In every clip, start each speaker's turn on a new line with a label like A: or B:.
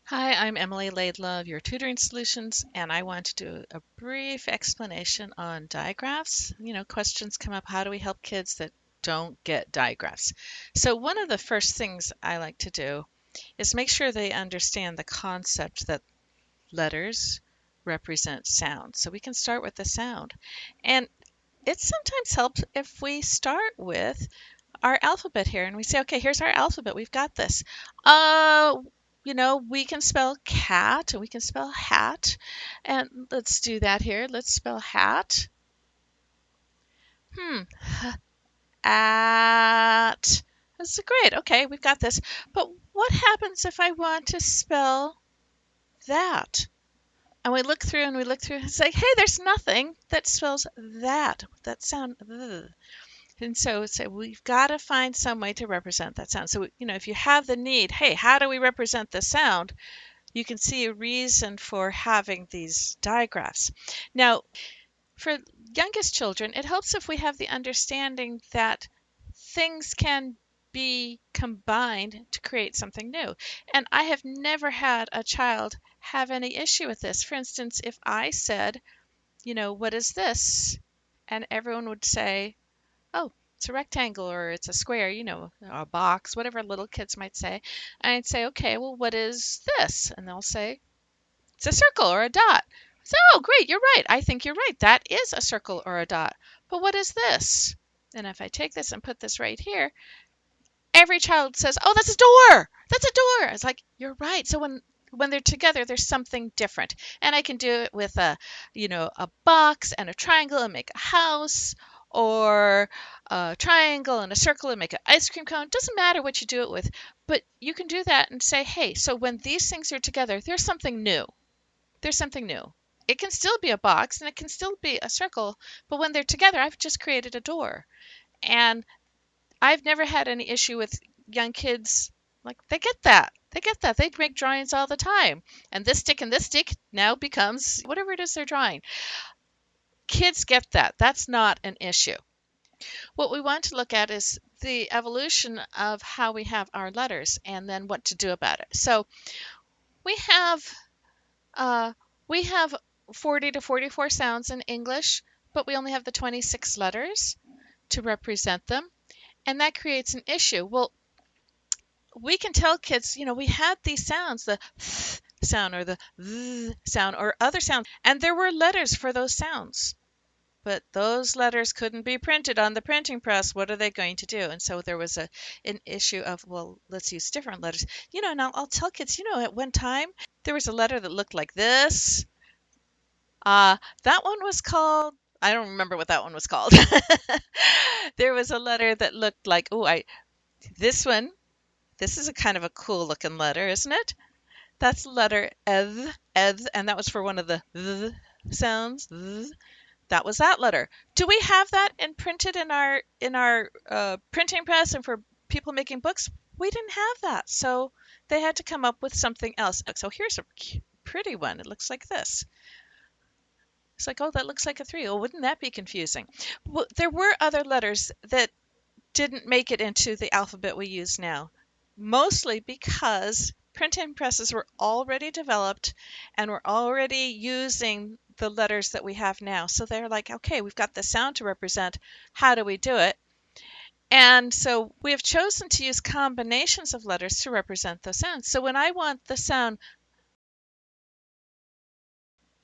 A: Hi, I'm Emily Laidlaw of Your Tutoring Solutions, and I want to do a brief explanation on digraphs. Questions come up, how do we help kids that don't get digraphs? So one of the first things I like to do is make sure they understand the concept that letters represent sound. So we can start with the sound. And it sometimes helps if we start with our alphabet here and we say, okay, here's our alphabet. We've got this. Uh, we can spell cat and we can spell hat. And let's do that here. Let's spell hat. Hmm. At. That's great. Okay, we've got this. But what happens if I want to spell that? And we look through and we look through and say, hey, there's nothing that spells that. That sound. Ugh. And so we've got to find some way to represent that sound. So, if you have the need, hey, how do we represent the sound? You can see a reason for having these digraphs. Now, for youngest children, it helps if we have the understanding that things can be combined to create something new. And I have never had a child have any issue with this. For instance, if I said, what is this? And everyone would say, oh, it's a rectangle or it's a square, a box, whatever little kids might say. And I'd say, okay, well, what is this? And they'll say, it's a circle or a dot. So, oh, great, you're right. I think you're right. That is a circle or a dot. But what is this? And if I take this and put this right here, every child says, "Oh, that's a door. That's a door." It's like, "You're right." So when they're together, there's something different. And I can do it with a box and a triangle and make a house, or a triangle and a circle and make an ice cream cone. Doesn't matter what you do it with, but you can do that and say, "Hey, so when these things are together, there's something new. There's something new." It can still be a box and it can still be a circle, but when they're together, I've just created a door. And I've never had any issue with young kids. Like, they get that. They get that. They make drawings all the time. And this stick now becomes whatever it is they're drawing. Kids get that. That's not an issue. What we want to look at is the evolution of how we have our letters and then what to do about it. So we have uh, we have 40 to 44 sounds in English, but we only have the 26 letters to represent them, and that creates an issue. Well, we can tell kids, we had these sounds, the th sound or the th sound or other sounds, and there were letters for those sounds. But those letters couldn't be printed on the printing press. What are they going to do? And so there was an issue of, well, let's use different letters. And I'll tell kids, at one time there was a letter that looked like this. That one was called, I don't remember what that one was called. There was a letter that looked like, this one, this is a kind of a cool looking letter, isn't it? That's the letter eth, eth, and that was for one of the th sounds. Th. That was that letter. Do we have that imprinted in our printing press and for people making books? We didn't have that, so they had to come up with something else. So here's a pretty one. It looks like this. It's like, oh, that looks like a three. Oh, wouldn't that be confusing? Well, there were other letters that didn't make it into the alphabet we use now, mostly because printing presses were already developed and we're already using the letters that we have now. So they're like, okay, we've got the sound to represent. How do we do it? And so we have chosen to use combinations of letters to represent those sounds. So when I want the sound,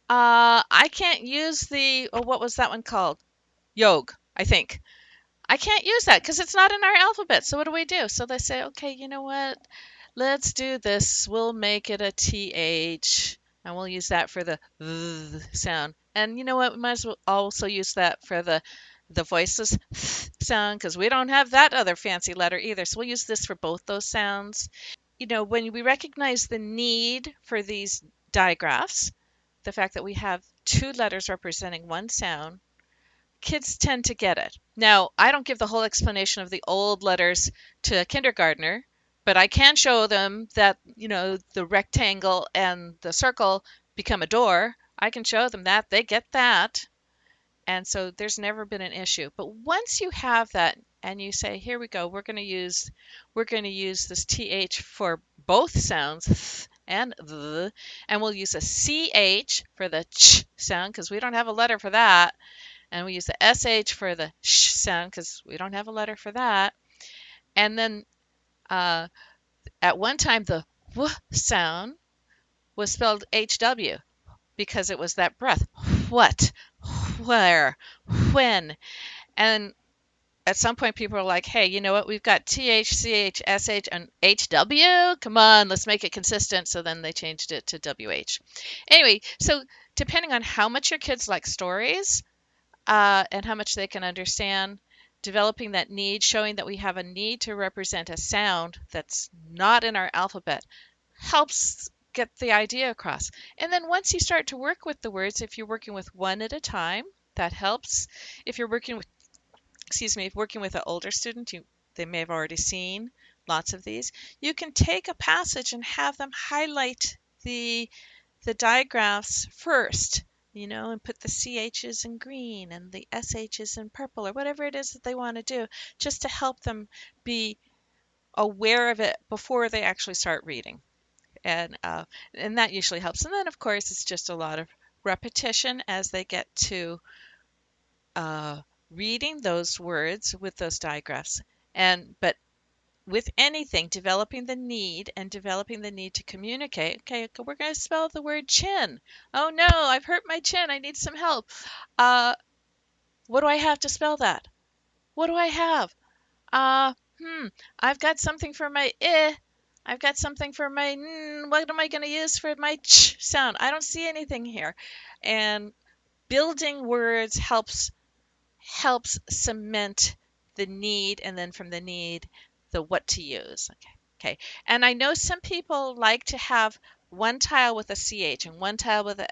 A: I can't use what was that one called? Yog, I think. I can't use that because it's not in our alphabet. So what do? So they say, okay, you know what? Let's do this. We'll make it a TH, and we'll use that for the th sound. And you know what? We might as well also use that for the voiceless th sound because we don't have that other fancy letter either. So we'll use this for both those sounds. When we recognize the need for these digraphs, the fact that we have two letters representing one sound, kids tend to get it. Now, I don't give the whole explanation of the old letters to a kindergartner, but I can show them that, the rectangle and the circle become a door. I can show them that. They get that. And so there's never been an issue. But once you have that and you say, here we go, we're going to use this th for both sounds, and th, and we'll use a ch for the ch sound because we don't have a letter for that, and we use the sh for the sh sound because we don't have a letter for that. And then uh, at one time, the w sound was spelled hw because it was that breath. What, where, when. And at some point, people are like, hey, you know what? We've got th, ch, sh, and hw. Come on, let's make it consistent. So then they changed it to wh. Anyway, so depending on how much your kids like stories, and how much they can understand, developing that need, showing that we have a need to represent a sound that's not in our alphabet, helps get the idea across. And then once you start to work with the words, if you're working with one at a time, that helps. If you're working with, excuse me, if working with an older student, they may have already seen lots of these. You can take a passage and have them highlight the digraphs first, and put the CHs in green and the SHs in purple or whatever it is that they want to do, just to help them be aware of it before they actually start reading. And that usually helps. And then, of course, it's just a lot of repetition as they get to uh, reading those words with those digraphs. But with anything, developing the need to communicate. Okay, we're going to spell the word chin. Oh no, I've hurt my chin. I need some help. Uh, what do I have to spell that? What do I have? Uh, hmm, I've got something for my I. I've got something for my n. What am I going to use for my ch sound? I don't see anything here. And building words helps cement the need, and then from the need, the what to use. Okay. And I know some people like to have one tile with a ch and one tile with a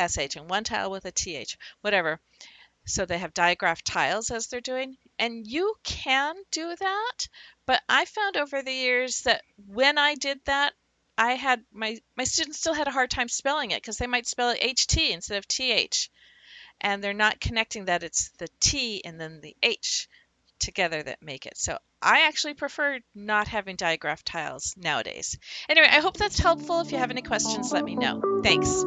A: sh and one tile with a th, whatever. So they have digraph tiles as they're doing. And you can do that, but I found over the years that when I did that, I had my students still had a hard time spelling it because they might spell it ht instead of th, and they're not connecting that it's the T and then the H together that make it. So I actually prefer not having digraph tiles nowadays. Anyway, I hope that's helpful. If you have any questions, let me know. Thanks.